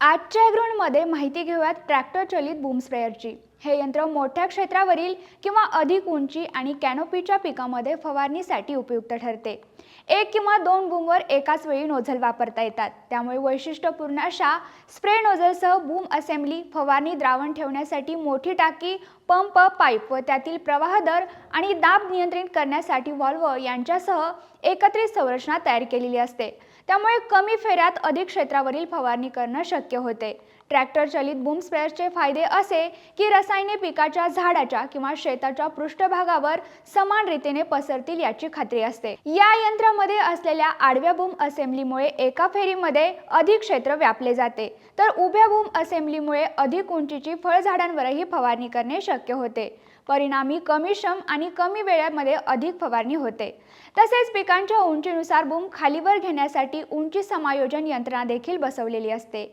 आजच्या ग्राउंडमध्ये माहिती घेऊयात ट्रॅक्टर चलित बूम स्प्रेअरची। हे यंत्र मोठ्या क्षेत्रावरील किंवा अधिक उंची आणि कॅनोपीच्या पिकामध्ये फवारणीसाठी उपयुक्त ठरते। एक किंवा दोन बूमवर एकाच वेळी नोझल वापरता येतात, त्यामुळे वैशिष्ट्यपूर्ण अशा स्प्रे नोझलसह बूम असेंब्ली, फवारणी द्रावण ठेवण्यासाठी मोठी टाकी, पंप, पाईप व त्यातील प्रवाह दर आणि दाब नियंत्रित करण्यासाठी व्हॉल्व्ह यांच्यासह एकत्रित संरचना तयार केलेली असते। त्यामुळे कमी फेऱ्यात अधिक क्षेत्रावरील फवारणी करणे शक्य होते। ट्रॅक्टर चलित बूम स्प्रेअरचे फायदे असे की रसायने पिकाच्या, झाडाच्या किंवा शेताच्या पृष्ठभागावर समान रीतीने पसरतील याची खात्री असते। या यंत्रामध्ये असलेल्या आडव्या बूम असेंब्लीमुळे एका फेरीमध्ये अधिक क्षेत्र व्यापले जाते, तर उभ्या बूम असेंब्लीमुळे अधिक उंचीची फळझाडांवरही फवारणी करणे शक्य होते। परिणामी कमी श्रम आणि कमी वेळेमध्ये अधिक फवारणी होते। तसेच पिकांच्या उंचीनुसार बूम खालीवर घेण्यासाठी उंची समायोजन यंत्रणा देखील बसवलेली असते।